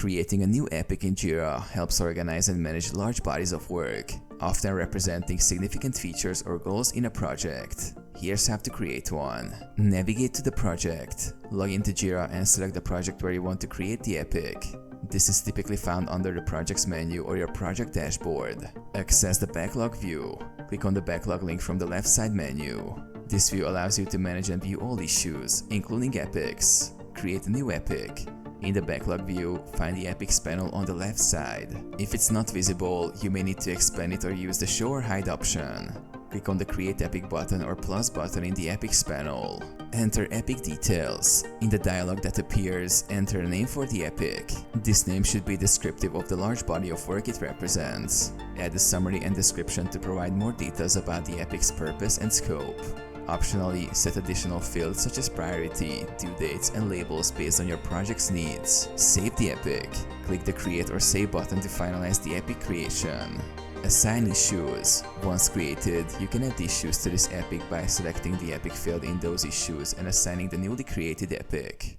Creating a new epic in Jira helps organize and manage large bodies of work, often representing significant features or goals in a project. Here's how to create one. Navigate to the project, log into Jira and select the project where you want to create the epic. This is typically found under the Projects menu or your project dashboard. Access the backlog view. Click on the backlog link from the left side menu. This view allows you to manage and view all issues, including epics. Create a new epic. In the backlog view, find the epics panel on the left side. If it's not visible, you may need to expand it or use the Show or Hide option. Click on the Create Epic button or plus button in the epics panel. Enter epic details. In the dialog that appears, enter a name for the epic. This name should be descriptive of the large body of work it represents. Add a summary and description to provide more details about the epic's purpose and scope. Optionally, set additional fields such as priority, due dates, and labels based on your project's needs. Save the epic. Click the Create or Save button to finalize the epic creation. Assign issues. Once created, you can add issues to this epic by selecting the epic field in those issues and assigning the newly created epic.